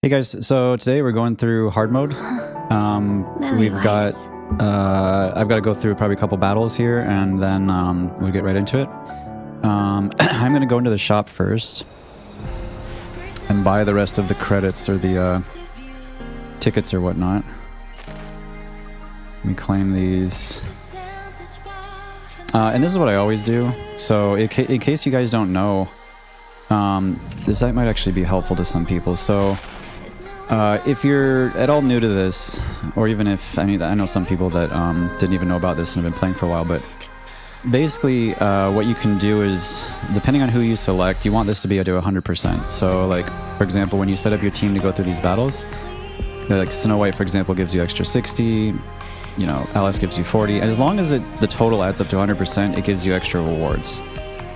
Hey guys, so today we're going through hard mode. We've got, I've got to go through probably a couple battles here, and then we'll get right into it. I'm going to go into the shop first and buy the rest of the credits or the tickets or whatnot. Let me claim these. And this is what I always do. So in case you guys don't know, this might actually be helpful to some people. So if you're at all new to this, or even if, I mean, I know some people that didn't even know about this and have been playing for a while, but basically what you can do is, depending on who you select, you want this to be to 100%. So like, for example, when you set up your team to go through these battles, like Snow White, for example, gives you extra 60, you know, Alice gives you 40, and as long as the total adds up to 100%, it gives you extra rewards.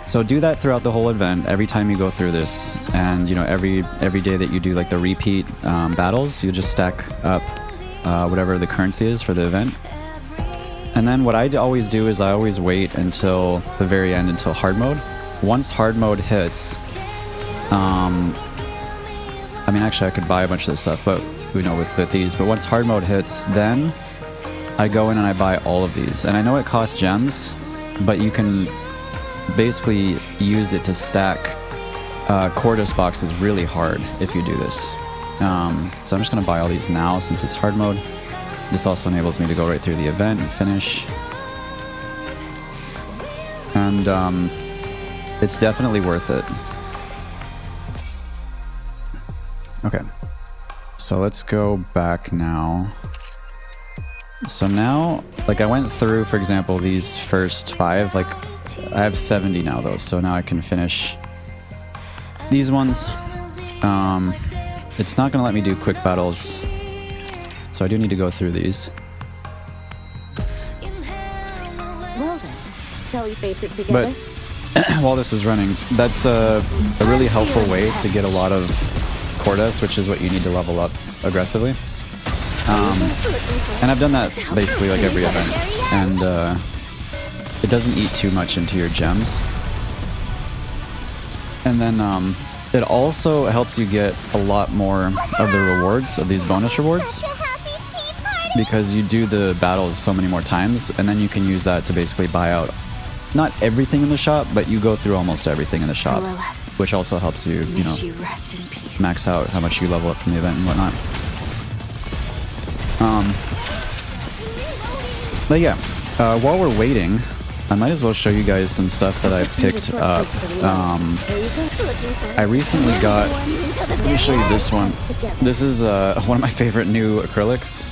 So do that throughout the whole event, every time you go through this, and you know, every day that you do like the repeat battles, you just stack up whatever the currency is for the event. And then what I always do is I always wait until the very end, until hard mode. Once hard mode hits, I mean, actually I could buy a bunch of this stuff, but we know with these, but once hard mode hits, then I go in and I buy all of these. And I know it costs gems, but you can basically use it to stack Cordis boxes really hard if you do this. So I'm just going to buy all these now since it's hard mode. This also enables me to go right through the event and finish. And it's definitely worth it. Okay, so let's go back now. So now, like I went through, for example, these first 5, like I have 70 now though, so now I can finish these ones. It's not gonna let me do quick battles, so I do need to go through these. Well then, shall we face it together? But while this is running, that's a really helpful way to get a lot of Cordis, which is what you need to level up aggressively. And I've done that basically like every event, and it doesn't eat too much into your gems. And then it also helps you get a lot more of the rewards, of these bonus rewards, because you do the battles so many more times, and then you can use that to basically buy out not everything in the shop, but you go through almost everything in the shop, which also helps you, you know, max out how much you level up from the event and whatnot. But yeah, while we're waiting, I might as well show you guys some stuff that I've picked up. I recently got, let me show you this one. This is one of my favorite new acrylics.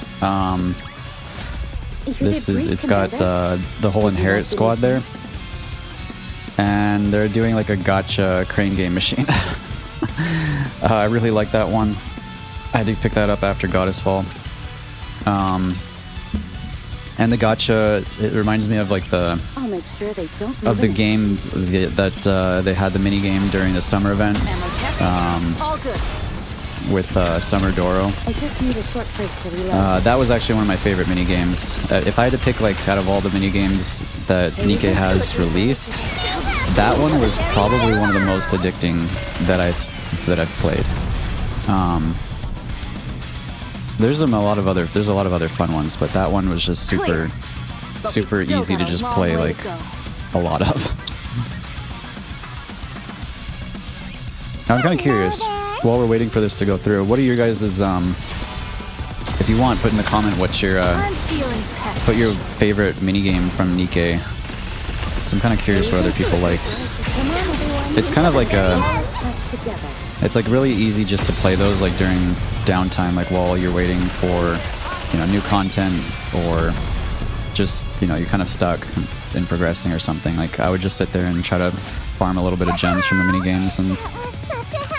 It's got the whole Inherit squad there. And they're doing like a gacha crane game machine. I really like that one. I did pick that up after Goddess Fall. And the gacha, it reminds me of like the game that they had the mini game during the summer event with Summer Doro. That was actually one of my favorite mini games. If I had to pick like out of all the mini games that Nikke has released, that one was probably one of the most addicting that I've played. There's a lot of other fun ones, but that one was just super easy to just play like a lot of. Now I'm kind of curious, while we're waiting for this to go through, what are your guys', if you want, put in the comment what's your put your favorite minigame from Nikke. So I'm kind of curious what other people liked. It's kind of like it's like really easy just to play those like during downtime, like while you're waiting for, you know, new content, or just, you know, you're kind of stuck in progressing or something. Like I would just sit there and try to farm a little bit of gems from the mini games and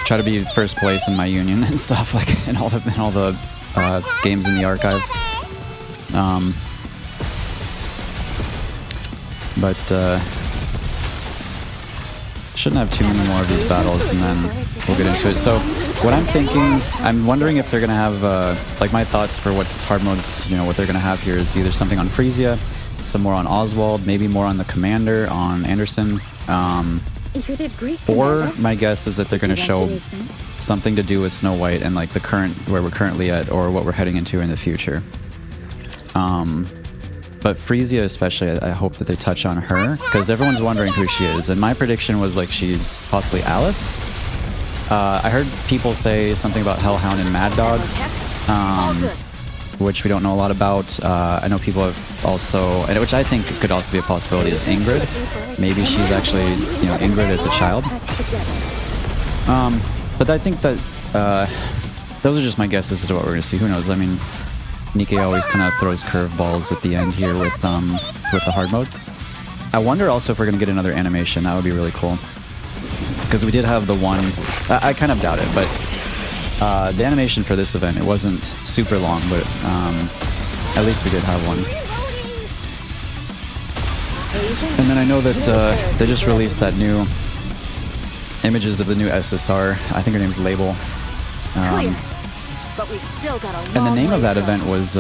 try to be first place in my union and stuff, like in all the games in the archive. Shouldn't have too many more of these battles, and then we'll get into it. So what I'm thinking, I'm wondering if they're gonna have like my thoughts for what's hard modes, you know, what they're gonna have here is either something on Frisia, some more on Oswald, maybe more on the commander on Anderson, You did great, Or Commander. my guess is that they're going to Did you show like the new scent? something to do with Snow White and like the current where we're currently at, or what we're heading into in the future. But Frisia especially, I hope that they touch on her, because everyone's wondering who she is, and my prediction was like she's possibly Alice. I heard people say something about Hellhound and Mad Dog, All good. which we don't know a lot about. I know people have also, and which I think could also be a possibility, is Ingrid. Maybe she's actually, you know, Ingrid as a child. But I think that those are just my guesses as to what we're going to see. Who knows? I mean, Nikke always kind of throws curveballs at the end here with the hard mode. I wonder also if we're going to get another animation. That would be really cool. Because we did have the one... I kind of doubt it, but the animation for this event, it wasn't super long, but at least we did have one. And then I know that they just released that new images of the new SSR. I think her name's Label. Clear. But we've still got a long And the name way of that to go. event was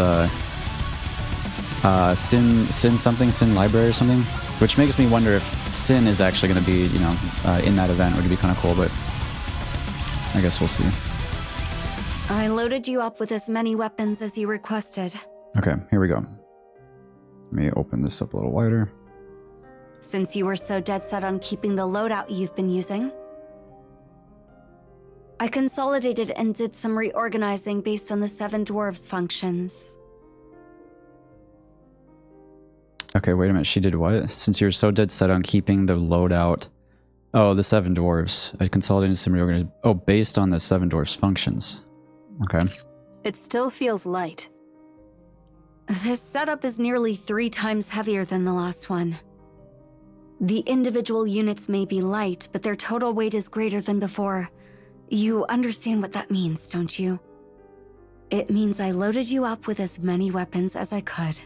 Sin Library or something, which makes me wonder if Sin is actually going to be, you know, in that event. Would be kind of cool, but I guess we'll see. I loaded you up with as many weapons as you requested. Okay, here we go. Let me open this up a little wider. Since you were so dead set on keeping the loadout you've been using, I consolidated and did some reorganizing based on the 7 dwarves functions. Okay, wait a minute. She did what? Since you're so dead set on keeping the loadout... Oh, the 7 dwarves. I consolidated some reorganization. Oh, based on the 7 dwarves functions. Okay. It still feels light. This setup is nearly 3 times heavier than the last one. The individual units may be light, but their total weight is greater than before. You understand what that means, don't you? It means I loaded you up with as many weapons as I could.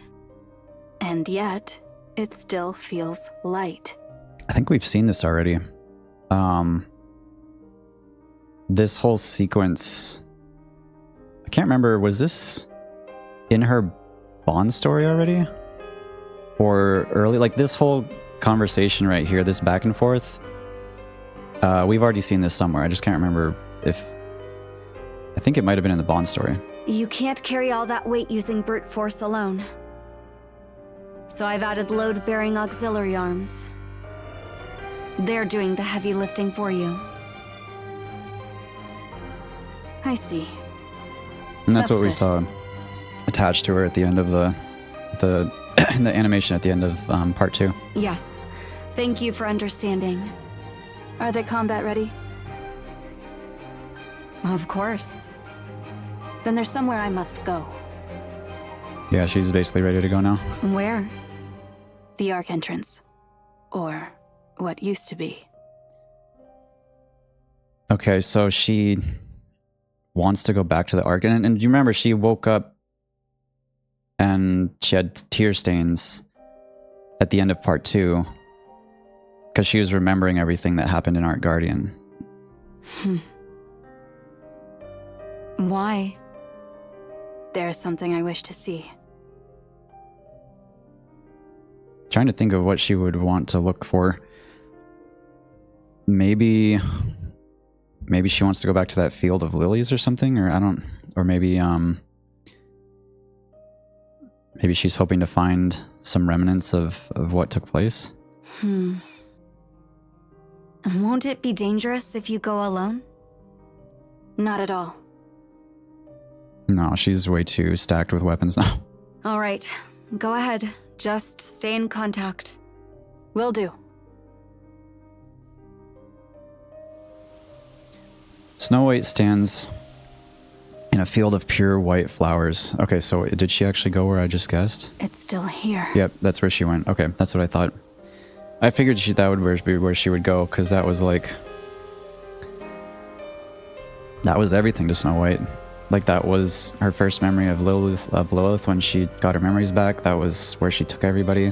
And yet, it still feels light. I think we've seen this already. This whole sequence... I can't remember, was this in her Bond story already? Or early? Like this whole conversation right here, this back and forth, we've already seen this somewhere. I just can't remember if... I think it might have been in the Bond story. You can't carry all that weight using brute force alone. So I've added load-bearing auxiliary arms. They're doing the heavy lifting for you. I see. And that's what we That's saw attached to her at the end of the animation at the end of part 2. Yes. Thank you for understanding. Are they combat ready? Of course. Then there's somewhere I must go. Yeah, she's basically ready to go now. Where? The Ark entrance. Or what used to be. Okay, so she wants to go back to the Ark. And you remember she woke up and she had tear stains at the end of part 2 because she was remembering everything that happened in Ark Guardian. Why? There's something I wish to see. Trying to think of what she would want to look for. Maybe she wants to go back to that field of lilies or something, or I don't, or maybe she's hoping to find some remnants of what took place. Won't it be dangerous if you go alone? Not at all. No, she's way too stacked with weapons now. All right, go ahead. Just stay in contact. Will do. Snow White stands in a field of pure white flowers. Okay, so did she actually go where I just guessed? It's still here. Yep, that's where she went. Okay, that's what I thought. I figured that would be where she would go, because that was like... that was everything to Snow White. Like, that was her first memory of Lilith when she got her memories back. That was where she took everybody.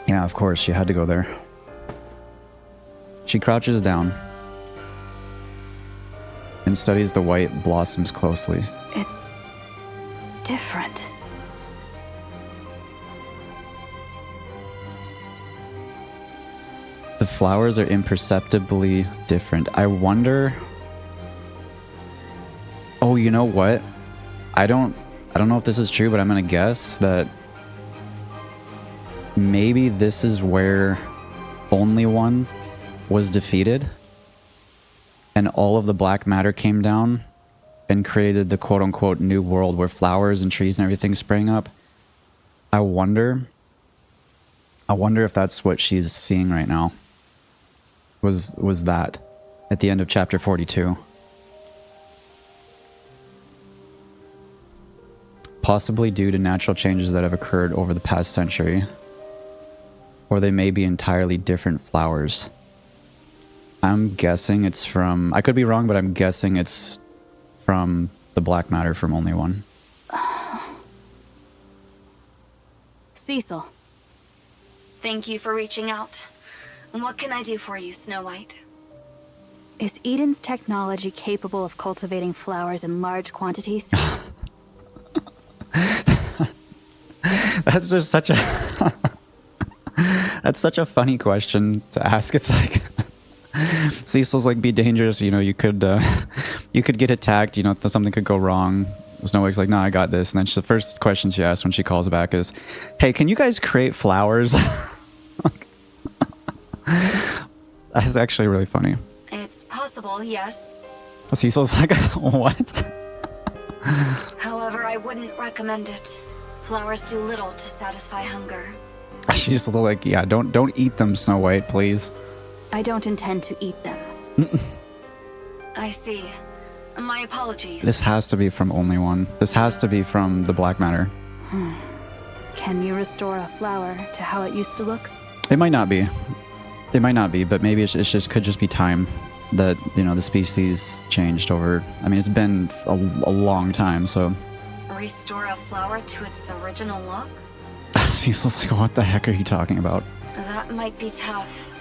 Yeah, of course, she had to go there. She crouches down and studies the white blossoms closely. It's different. flowers are imperceptibly different. I wonder... Oh, you know what? I don't know if this is true, but I'm gonna guess that maybe this is where Only One was defeated, and all of the black matter came down and created the quote-unquote new world where flowers and trees and everything sprang up. I wonder if that's what she's seeing right now. Was that at the end of chapter 42. Possibly due to natural changes that have occurred over the past century. Or they may be entirely different flowers. I'm guessing it's from... I could be wrong, but I'm guessing it's from the black matter from Only One. Cecil. Thank you for reaching out. What can I do for you, Snow White? Is Eden's technology capable of cultivating flowers in large quantities? That's just such a... That's such a funny question to ask. It's like... Cecil's like, be dangerous, you know, you could get attacked, you know, something could go wrong. Snow White's like, no, I got this. And then the first question she asks when she calls back is, hey, can you guys create flowers? That's actually really funny. It's possible, yes. Cecil's like, what? However, I wouldn't recommend it. Flowers do little to satisfy hunger. She's just a little like, yeah, don't eat them, Snow White, please. I don't intend to eat them. I see. My apologies. This has to be from Only One. This has to be from the black matter. Can you restore a flower to how it used to look? It might not be. It might not be, but maybe it just could just be time that, you know, the species changed over. I mean, it's been a long time, so. Restore a flower to its original look? Cecil's like, what the heck are you talking about? That might be tough.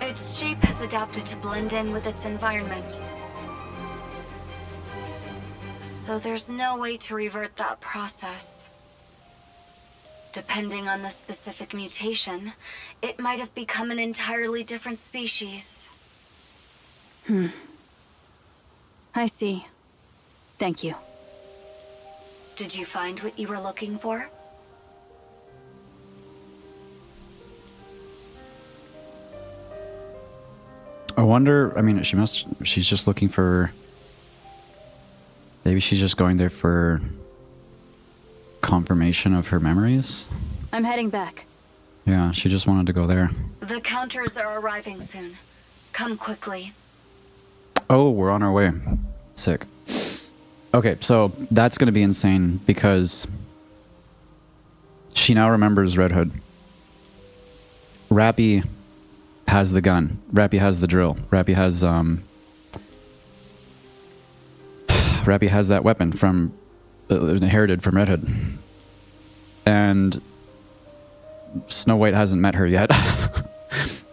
Its shape has adapted to blend in with its environment. So there's no way to revert that process. Depending on the specific mutation, it might have become an entirely different species. I see. Thank you. Did you find what you were looking for? I wonder, I mean, she's just looking for, maybe she's just going there for confirmation of her memories? I'm heading back. Yeah, she just wanted to go there. The counters are arriving soon. Come quickly. Oh, we're on our way. Sick. Okay, so that's going to be insane because she now remembers Red Hood. Rappy has the gun. Rappy has the drill. Rappy has that weapon from inherited from Red Hood. And Snow White hasn't met her yet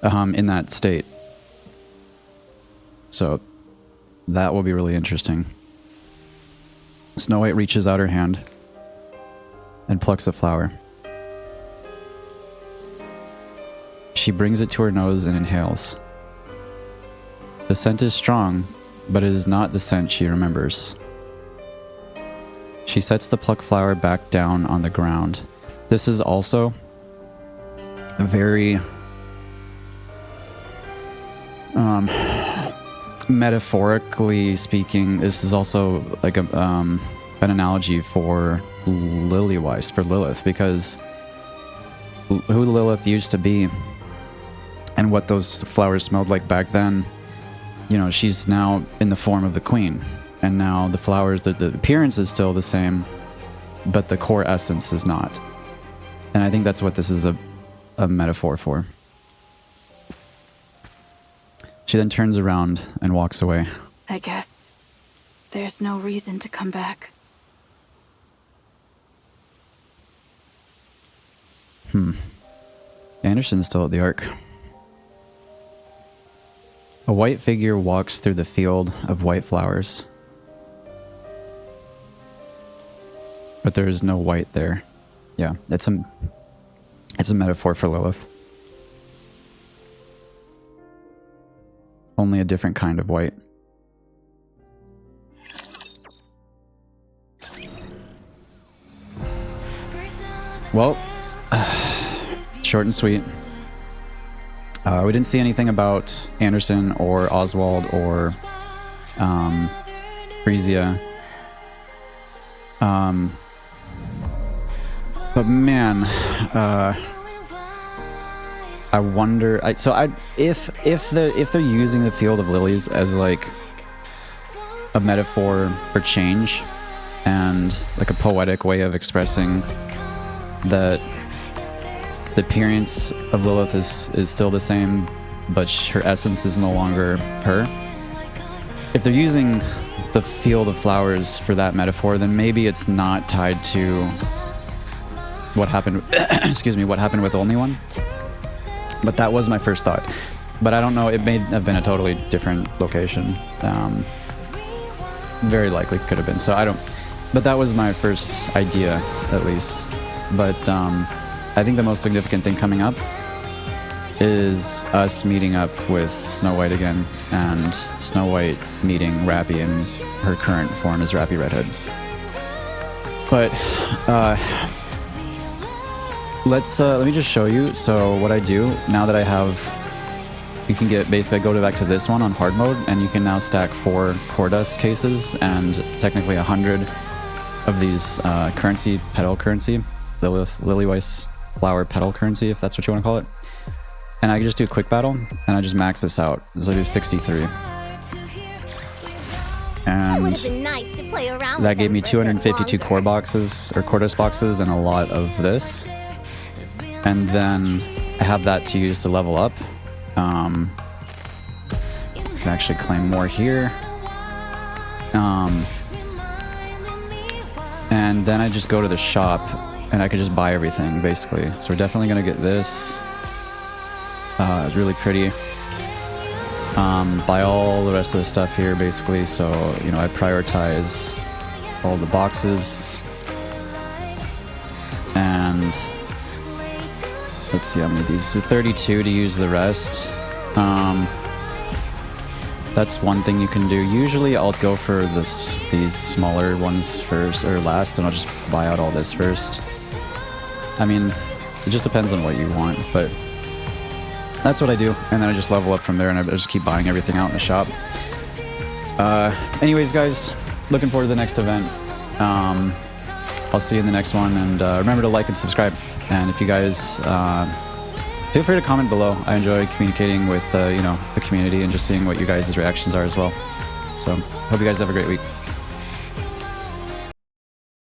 in that state. So that will be really interesting. Snow White reaches out her hand and plucks a flower. She brings it to her nose and inhales. The scent is strong, but it is not the scent she remembers. She sets the plucked flower back down on the ground. This is also a very metaphorically speaking, this is also like an analogy for Lilywise, for Lilith, because who Lilith used to be and what those flowers smelled like back then, you know, she's now in the form of the queen. And now the flowers, the appearance is still the same, but the core essence is not. And I think that's what this is a metaphor for. She then turns around and walks away. I guess there's no reason to come back. Anderson's still at the Ark. A white figure walks through the field of white flowers. But there is no white there. Yeah, it's a metaphor for Lilith. only a different kind of white. Well, short and sweet. We didn't see anything about Anderson or Oswald or Frisia. But man, I wonder. If they're using the Field of Lilies as like a metaphor for change and like a poetic way of expressing that the appearance of Lilith is still the same, but her essence is no longer her. If they're using the Field of Flowers for that metaphor, then maybe it's not tied to what happened. Excuse me, what happened with Only One. But that was my first thought. But I don't know. It may have been a totally different location. Very likely could have been. So I don't. But that was my first idea, at least. But I think the most significant thing coming up is us meeting up with Snow White again, and Snow White meeting Rappy in her current form as Rappy Red Hood. But let me just show you. So what I do now that I have, you can get basically I go back to this one on hard mode, and you can now stack 4 core dust cases and technically 100 of these petal currency, Lilyweiss flower petal currency, if that's what you want to call it. And I can just do a quick battle, and I just max this out. So I do 63. And that gave me 252 core boxes, or core dust boxes, and a lot of this. And then I have that to use to level up. I can actually claim more here. And then I just go to the shop, and I can just buy everything, basically. So we're definitely going to get this. It's really pretty. Buy all the rest of the stuff here, basically. So, you know, I prioritize all the boxes. And let's see how many of these. So 32 to use the rest. That's one thing you can do. Usually I'll go for these smaller ones first or last, and I'll just buy out all this first. I mean, it just depends on what you want, but that's what I do. And then I just level up from there, and I just keep buying everything out in the shop. Anyways, guys, looking forward to the next event. I'll see you in the next one, and remember to like and subscribe. And if you guys feel free to comment below. I enjoy communicating with you know, the community and just seeing what you guys' reactions are as well. So hope you guys have a great week.